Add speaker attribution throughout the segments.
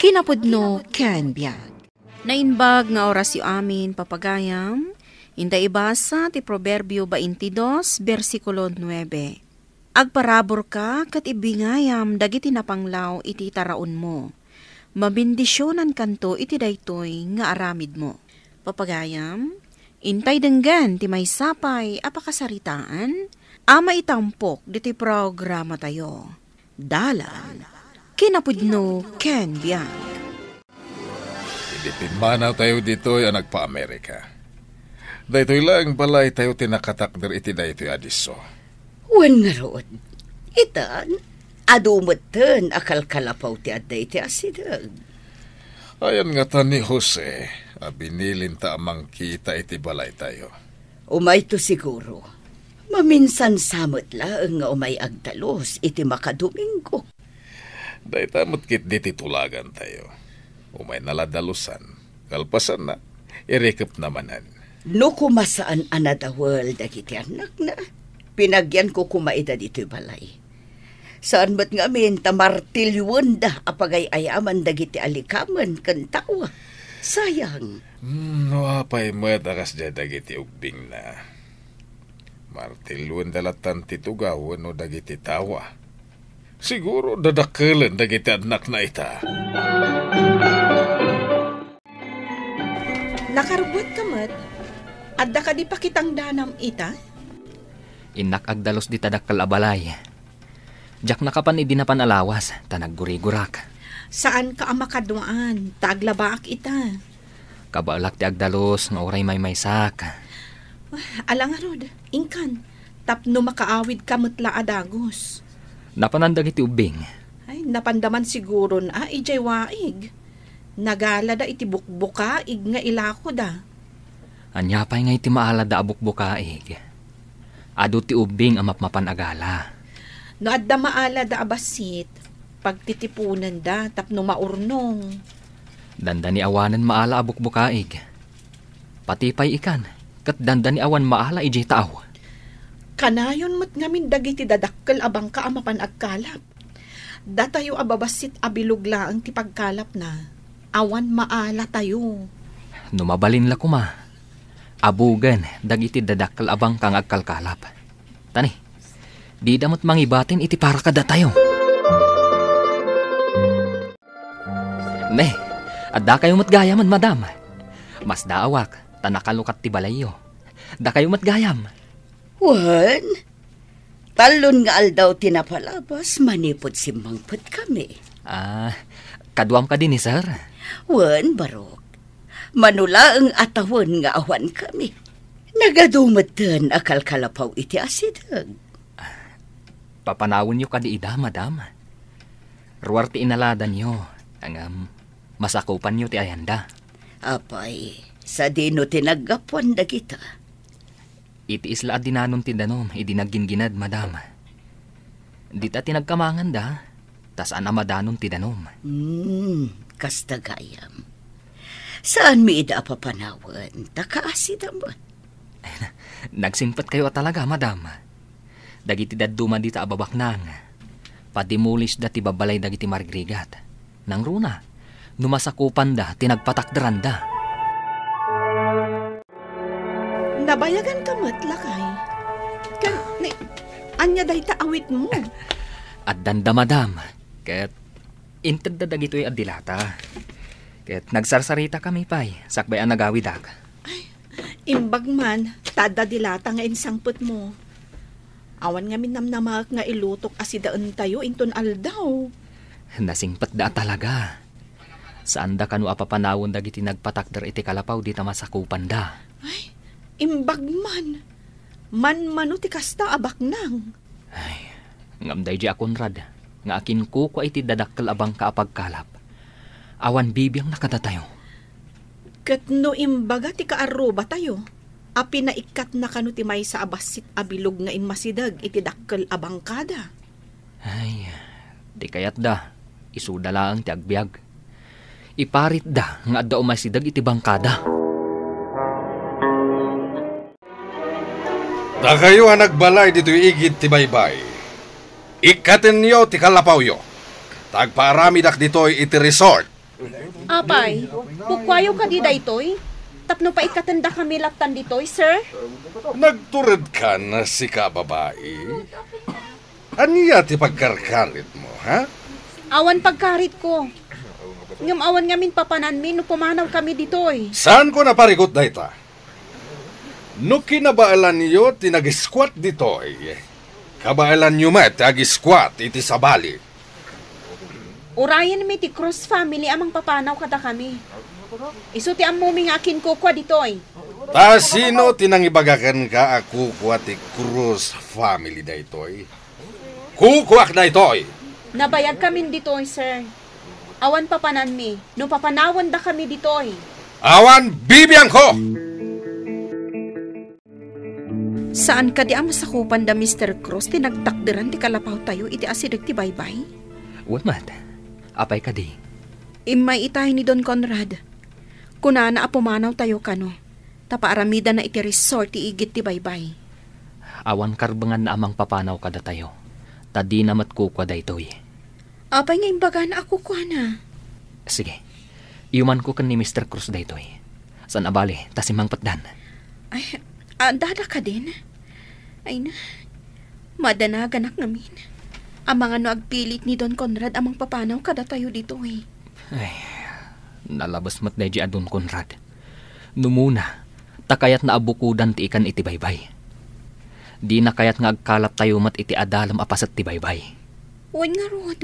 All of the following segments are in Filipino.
Speaker 1: Kinapudno ken biag.
Speaker 2: Nainbag nga oras yu amin papagayam, inda ibasa ti Proverbio 22, versikulo 9. Agparabor ka kat ibingayam dagiti napanglaw iti taraon mo. Mabindisyonan kanto iti daytoy nga aramid mo. Papagayam, intay denggan ti may sapay apakasaritaan, ama itampok diti programa tayo. Kinapudno ken biag.
Speaker 3: Ipinmanaw tayo dito ang nagpa-Amerika. Daytoy lang balay tayo tinakatakder iti daytoy adiso.
Speaker 4: Wan nga rood. Itan, adumatan akal kalapaw ti aday ti asidag.
Speaker 3: Ayan nga ta ni Jose, binilin ta amang kita iti balay tayo.
Speaker 4: Umay to siguro. Maminsan samot lang nga umay agdalos iti makadomingo.
Speaker 3: Daytamot kit di titulagan tayo. Umay naladalusan, kalpasan na, irekap namanan.
Speaker 4: No kumasaan anadawal dagiti anak na, pinagyan ko kumaida dito'y balay. Saan ba't nga amin tamartilyuan da apagay ayaman dagiti alikaman kan tawa. Sayang.
Speaker 3: No apay mo akas dya dagiti ugbing na. Martilyuan dalatan titugawan o dagiti tawa. Siguro dadakalan dagiti anak na ita.
Speaker 1: Nakarubot ka mat, adda ka di pakitang danam ita?
Speaker 5: Inak agdalos di tadakkal abalay. Jak nakapan idi napan alawas, tanagguri-gurak.
Speaker 1: Saan ka amakadwaan, taglabaak ita?
Speaker 5: Kabalak ti agdalos, nga oray may maysak.
Speaker 1: Alang arod, ingkan, tapno makaawid ka mutla adagos.
Speaker 5: Napanandag iti ubing.
Speaker 1: Ay, napandaman siguro na ijay waig. Nagala da iti bukbukaig nga ilako da.
Speaker 5: Anyapay nga iti maala da bukbukaig. Ado ti ubing ang mapmapan agala.
Speaker 1: No adda maala da abasit, pagtitipunan da tapno maurnong.
Speaker 5: Dandani awanan maala abukbukaig. Patipay ikan, kat dandani awan maala ijay taaw.
Speaker 1: Kanayon mat ngamin dagiti dadakkel abang ka amapan agkalap. Datayo ababasit abilog laang ti pagkalap na. Awan maala tayo.
Speaker 5: Numabalin la kuma. Abugan, dagiti dadakkel abang kang agkalkalap. Tani, di damot mangibatin iti para kada tayo. Ne, adda kayo matgayaman, madam. Mas daawak, tanakalukat ti balayo. Da kayo matgayam.
Speaker 4: Wan, talon nga aldaw tinapalabas, manipod simbangpot kami.
Speaker 5: Kaduam ka din ni sir.
Speaker 4: Wan, barok. Manula ang atawan nga awan kami. Nagadumatan akal kalapaw iti asidag.
Speaker 5: Papanawon nyo ka di ida, madam. Ruwar ti inaladan nyo. Ang masakupan nyo ti ayanda.
Speaker 4: Apay, sa dino tinagapuan da kita.
Speaker 5: Iti isla at dinanon ti danom, idinagginginad, madam. Di ta tinagkamangan da, tas anamadanon ti danom.
Speaker 4: Kastagayam. Saan mi ida papanawan? Takaasid mo.
Speaker 5: Nagsimpat kayo talaga, madam. Dagiti daduma di ta ababak nang. Padimulis da ti babalay dagiti margrigat. Nang runa, numasakupan da, tinagpatakdaran da.
Speaker 1: Nabayagan ka mat, lakay. Anya day taawit mo.
Speaker 5: At danda, madam. Ket inted da dagito'y adilata. Ket nagsarsarita kami pa'y, sakbay ang nagawidag.
Speaker 1: Ay, imbag man, tada dilata nga insangput mo. Awan nga minamnamak nga ilutok asidaan tayo inton aldaw.
Speaker 5: Nasingpat da talaga. Saan da kanu apapanawon dagiti nagpatakder iti kalapaw di tamasakupan da.
Speaker 1: Ay, imbag man. Man-mano ti kasta abak nang.
Speaker 5: Ay, ngamday di akonrad. Nga akin kuko iti dadakkel abang kaapagkalap. Awan bibiyang nakadatayo.
Speaker 1: Ket no imbaga ti kaaruba tayo. Api na ikat na kanu ti may sa abasit abilog nga imasidag iti dakkel abang kada.
Speaker 5: Ay, di kayat da. Isuda lang ti agbyag. Iparit da nga adda umasidag iti bangkada.
Speaker 3: Da kayo ang nagbalay dito igid ti baybay. Ikatin niyo ti kalapaw yo. Tagparamidak dito'y iti resort.
Speaker 2: Apay, bukwayo ka di daytoy? Tapno pa ikatanda kami laktan ditoy, sir?
Speaker 3: Nagturad ka na si kababae. Aniya ti pagkarkarit mo, ha?
Speaker 2: Awan pagkarit ko. Ngam awan ngamin papanan mi no pumanaw kami ditoy.
Speaker 3: Saan ko naparigot na ita? No kinabaalan niyo tinag-squat ditoy. Kabaalan niyo met ag-squat iti sabali.
Speaker 2: Urayan mi ti Cross family amang papanaw kada kami. Iso ti amumi nga akin kukwa ditoy.
Speaker 3: Ta sino tinangibagakan ka ako kwa ti Cruz family da itoy? Kukuak na itoy!
Speaker 2: Nabayag kami ditoy, sir. Awan papanan mi, no papanawan da kami ditoy.
Speaker 3: Awan bibiyan ko!
Speaker 2: Saan ka di ang masakupan da Mr. Cruz tinagtakderan ti kalapaw tayo iti asidag ti baybay?
Speaker 5: Wamat, apay ka di.
Speaker 2: Imay itay ni Don Conrad. Kunana apumanaw tayo kano. Tapaaramida na iti resort ti igit ti baybay.
Speaker 5: Awan karbangan na amang papanaw kada tayo. Tadi namat kukwa da itoy.
Speaker 2: Apay nga imbaga na ako kwa na.
Speaker 5: Sige, iuman ko kan ni Mr. Cruz da itoy. San abali, tasimang patdan.
Speaker 2: Ay, dada ka din. Ay na, madanaganak namin. Ang mga no agpilit ni Don Conrad amang papanaw kada tayo dito eh.
Speaker 5: Ay, nalabas mat na di Don Conrad. Numuna, takayat na abukudan ti ikan iti baybay. Di na kayat nga agkalap tayo mat iti adalam apasat ti baybay.
Speaker 2: Uwan nga rod.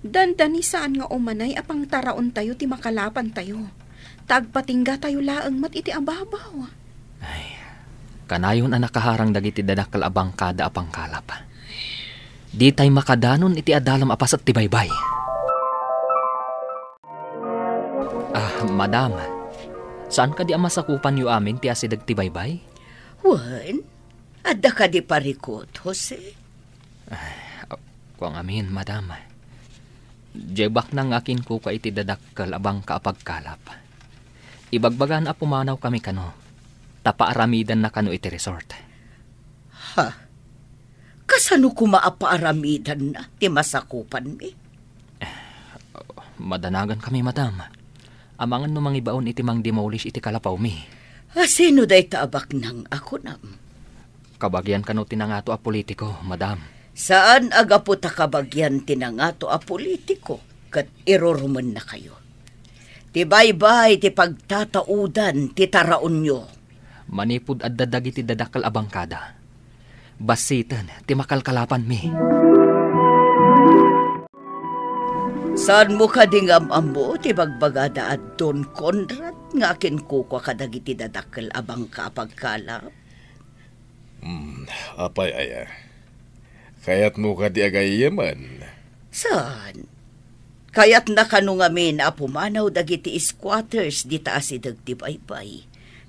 Speaker 2: Dandani saan nga umanay apang taraon tayo ti makalapan tayo. Tagpatingga tayo laang mat iti ababaw.
Speaker 5: Ay, kanayon ang nakaharang dagiti dadakal abang kada apang kalap. Di tay makadanon iti adalam apasat ti baybay. Madam, saan ka di amasakupan yu amin ti asidag ti baybay?
Speaker 4: Wan, adda ka di parikot, Jose?
Speaker 5: Kuang amin, madam. Jebak nang akin ko ka iti dadakal abang kaapagkalap. Ibagbagan a pumanaw kami kano. Tapaaramidan na kano iti resort.
Speaker 4: Ha? Kasano ko maapaaramidan na ti masakupan mi?
Speaker 5: Madanagan kami, madam. Amangan no mangibaon iti mang demolish iti kalapaw mi.
Speaker 4: Sino day taabak nang ako nam?
Speaker 5: Kabagyan kano tinangato a politiko, madam.
Speaker 4: Saan agapo ta kabagyan tinangato a politiko? Kat iroruman na kayo. Ti baybay ti pagtataudan ti taraon nyo.
Speaker 5: Manipud at dadag iti dadakal abangkada. Basitan ti makalkalapan mi.
Speaker 4: Saan mo ka dingam-ambo ti bagbagada at Don Conrad nga akin kukwa kadag iti dadakal abang kapagkalap?
Speaker 3: Apay aya. Kayat mo ka di agayaman.
Speaker 4: Saan? Kayat na kanu ngamin apumanaw dagiti squatters di taas idag ti baybay.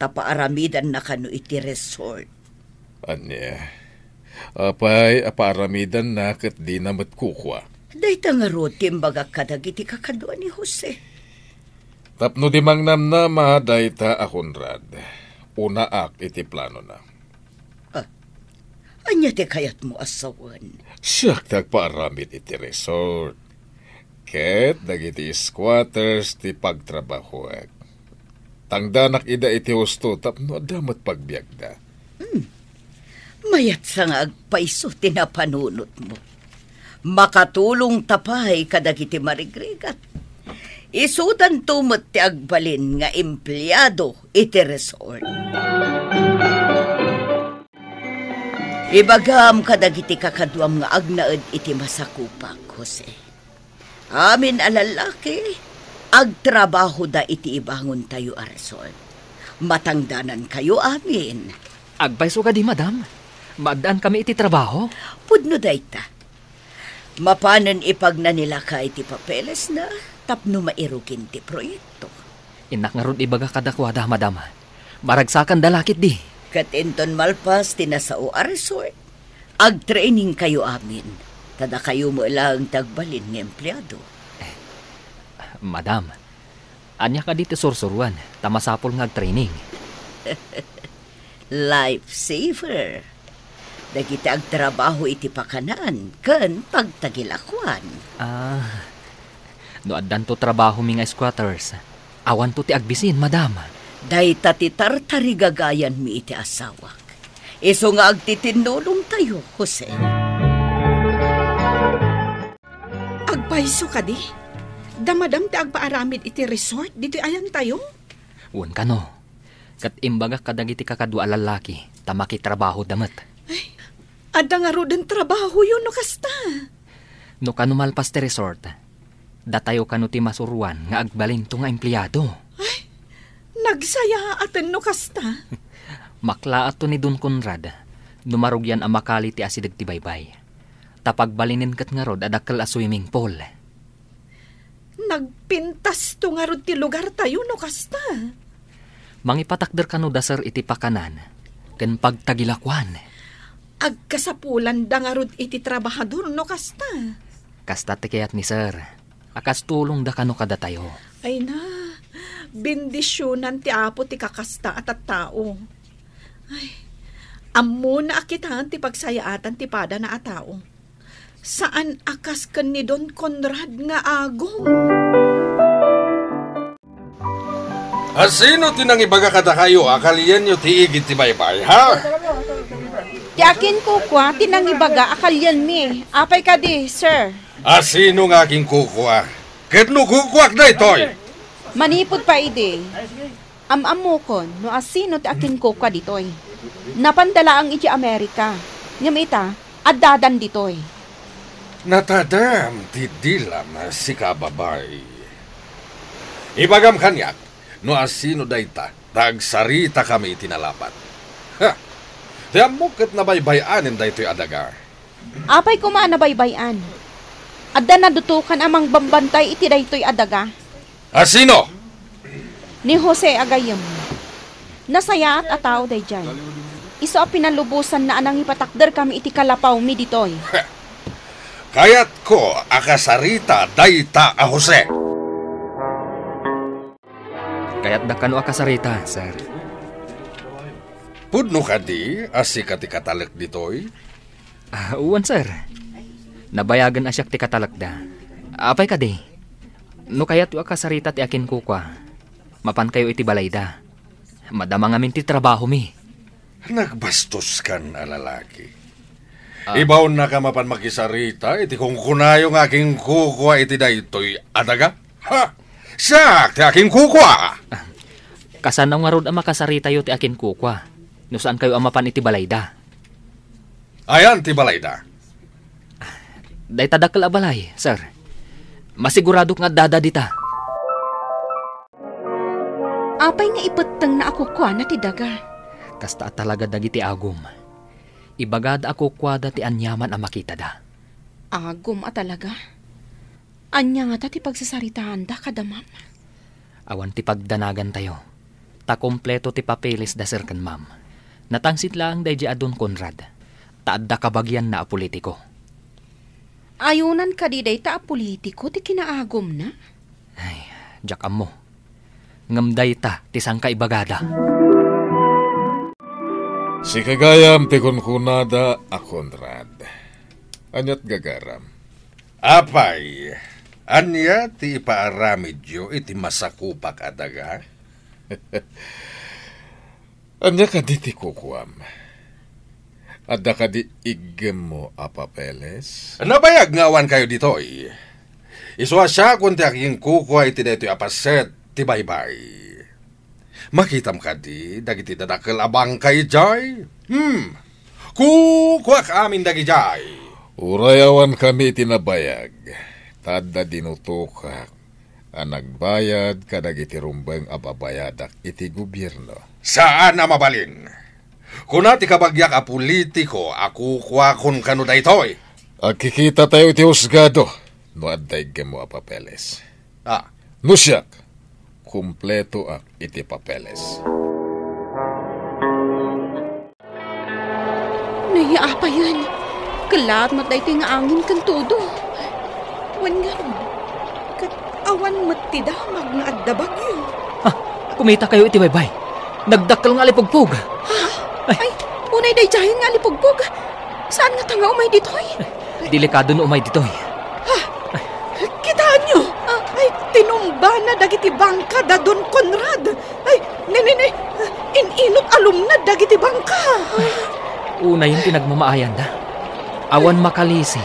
Speaker 4: Tapaaramidan na kanu iti resort.
Speaker 3: Anya. Apay, aparamidan na kat di namat kukwa.
Speaker 4: Dahita nga ro timbaga kadag iti kakadwa ni Jose.
Speaker 3: Tapno di mang namnama dayta akunrad. Unaak iti plano na.
Speaker 4: Anya ti kayat mo asawan?
Speaker 3: Siyak tagpaaramid iti resort. Ket dagiti squatters ti pagtrabahoak. Tangdanak ida iti husto tapno damat pagbiagda.
Speaker 4: Mayat sa nga agpaiso tinapanunot mo. Makatulong tapay kadag iti marigrigat. Isudan tumot ti agbalin nga empleyado iti resort. Ibagam kadag iti kakadwam nga agnaed iti masakupak, Jose. Amin alalaki, agtrabaho da iti ibangon tayo a resort. Matangdanan kayo amin.
Speaker 5: Agpaiso ka di, madam. Maadaan kami iti trabaho.
Speaker 4: Pudno dayta. Mapanan ipag na nila ka iti papeles na tapno mairukin ti proyekto.
Speaker 5: Inak nga ron ibaga kadakwada, madam. Maragsakan dalakit di.
Speaker 4: Katinton malpas tinasao a resort. Ag-training kayo amin. Tada kayo mo ilang tagbalin ng empleyado.
Speaker 5: Madam, anya ka dito sursuruan. Tamasapol nga training.
Speaker 4: Lifesaver. Dagiti agtrabaho iti pakanan, ken pagtagilakwan.
Speaker 5: No addan to trabaho mi nga squatters. Awan to ti agbisin, madam.
Speaker 4: Dayta ti tartarigagayan mi iti asawak. Iso nga agtitinulong tayo, Jose.
Speaker 1: Agpaiso ka di? Damadam ti agpaaramid iti resort, dito ayan tayo?
Speaker 5: Uwan ka no. Kat imbaga kadagiti kakadwa lalaki, tamaki trabaho damat.
Speaker 1: Ay, adda nga ro den trabaho yun no kasta.
Speaker 5: No kanumalpas ti resort, datayo kanu ti masuruan nga agbalin to nga empleyado.
Speaker 1: Ay, nagsaya aten no kasta.
Speaker 5: Maklaat to ni Don Conrad, numarugyan ang makali ti asidag ti baybay. Tapagbalinin kat nga rod adakkel a swimming pool.
Speaker 1: Nagpintas to nga rod ti lugar tayo no kasta.
Speaker 5: Mangipatakder kanu da sir iti pakanan, ken pagtagilakwan.
Speaker 1: Agkasapulan da nga rod iti trabahador no kasta.
Speaker 5: Kasta ti kayat ni sir, akas tulong da kanu kada tayo.
Speaker 1: Ay na, bendisyonan ti apo ti kakasta at tao. Ay, ammo na akitaan ti pagsayaatan ti pada na atao. Saan akas ken ni Don Conrad nga agom?
Speaker 3: Sino tinangibaga kada kayo? Akalian nyo ti igit ti baybay, ha?
Speaker 2: Ti akin kukwa, tinangibaga, akalyan mi. Apay ka di, sir.
Speaker 3: Sino nga aking kukwa? Ket no kukwak na itoy?
Speaker 2: Manipod pa ide. Amamukon, no asino ti akin kukwa ditoy. Napandala ang iti Amerika. Nyamita, addadan ditoy.
Speaker 3: Natadam ti dilam si kababay. Ibagam kanyak, no asino dayta, tagsarita kami itinalapat. Ha! Tiyan mo kat nabaybayanin dayto'y adaga.
Speaker 2: Apay kumaan na baybayan. Adda na dutukan amang bambantay iti daytoy adaga.
Speaker 3: Sino?
Speaker 2: Ni Jose Agayem. Nasaya at ataw day dyan. Iso a pinalubusan na anang ipatakder kami iti kalapaw mi ditoy.
Speaker 3: Kayat ko akasarita dayta a Jose.
Speaker 5: Kayat da kanu akasarita, sir.
Speaker 3: Pudno ka di, asika ti katalak ditoy?
Speaker 5: Uwan, sir. Nabayagan asyak ti katalak da. Apay ka di. No kayat yu akasarita ti akin kukwa. Mapan kayo iti balay da. Madama ngamin ti trabaho mi.
Speaker 3: Nagbastos kan a lalaki. Ibaw na ka mapan makisarita, iti kung kunayo ng aking kukwa iti daytoy adaga? Ha! Siyak, ti aking kukwa!
Speaker 5: Kasanaw nga rod ang makasarita yu ti akin kukwa. No saan kayo amapan iti balayda?
Speaker 3: Ayan ti balayda.
Speaker 5: Day tadakkel a balay, sir. Masigurado nga dada dita.
Speaker 2: Apay nga ipeteng na ako kwa na ti daga.
Speaker 5: Kasta talaga dagiti agum. Ibagad ako kwada ti anyaman a makita da.
Speaker 2: Agum a talaga? Anya nga ta ti pagsasaritahan da kada ma'am.
Speaker 5: Awan ti pagdanagan tayo. Ta kompleto ti papeles da sir kan ma'am. Natangsit lang day di Don Conrad. Taadda kabagyan na a politiko.
Speaker 2: Ayunan ka di day ta a politiko ti kinaagom na?
Speaker 5: Ay, jakam mo. Ngamday ta ti sangka ibagada.
Speaker 3: Si kagayam ti kunkunada a Conrad. Anyat gagaram. Apay, anya ti ipaaramidyo iti masakupak adaga? Anya ka di ti kukuam. Adda ka di igem mo a papeles? Nabayag ngawan kayo ditoy. Iswa siya kung ti aking kukwa iti daytoy apaset ti baybay. Makitam ka di, dagiti dadakkel abang kay jay. Kukwak amin dagi jay. Urayawan kami itinabayag. Tadda dinutukak. Ang nagbayad kadagiti rumbeng ababayadak iti gobyerno. Saan na mabalin? Kunati kabagyak a politiko, ako kwakon kanu daytoy. Agkikita tayo iti husgado. No adday mo a papeles. No siyak. Kumpleto ak iti papeles.
Speaker 2: Naiya pa yan. Kalat matay ito nga angin kan todo. Wan nga ron. Kat awan matidamag nga adda bagyo.
Speaker 5: Kumita kayo iti baybay. Nagdakkel nga alipugpug.
Speaker 2: Ay, unay day jahin nga alipugpug. Saan nga tanga umay ditoy?
Speaker 5: Delikado no umay ditoy.
Speaker 1: Kitaan nyo! Ay, tinumba na dagiti bangka da Don Conrad. Ay, nini, ininot alum na dagiti bangka.
Speaker 5: Una yung pinagmamaayan da. Awan makalisi.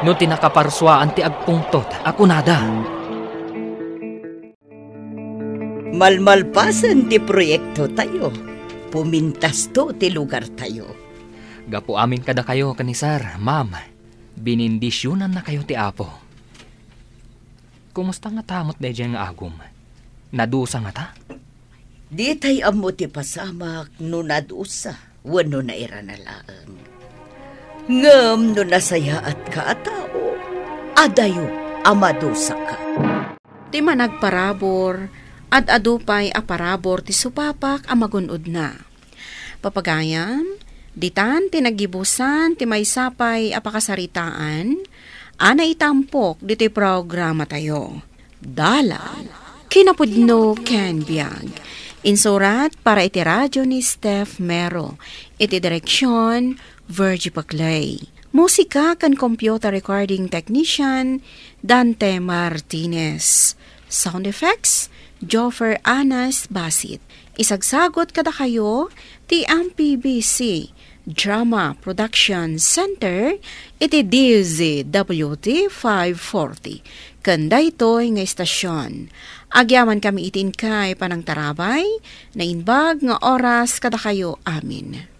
Speaker 5: No tinakaparswaan ti agpungtot. Ako nada.
Speaker 4: Malmalpasan ti proyekto tayo. Pumintas to ti lugar tayo.
Speaker 5: Gapo amin kada kayo, kanisar. Ma'am, binindisyonan na kayo ti Apo. Kumusta nga tamot na dyan nga agum? Nadusa nga ta?
Speaker 4: Di tay amo ti pasamak no nadusa. Wano na ira na laang. Ngam no nasaya at kaatao. Adayo amadusa ka.
Speaker 2: Ti managparabor, at adupay aparabor ti supapak amagunod na. Papagayam, ditan tinagibusan ti maysapay apakasaritaan, ana itampok dito'y programa tayo. Dala, kinapudno Ken Biag. Insurat para iti radyo ni Steph Mero. Iti direksyon, Virgie Paclay. Musika kan computer recording technician, Dante Martinez. Sound effects, Joffer Anas Basit. Isagsagot kada kayo, ti MPBC Drama Production Center, iti DZWT 540. Kanda ito'y nga istasyon. Agyaman kami itin kay panang tarabay, na inbag nga oras kada kayo amin.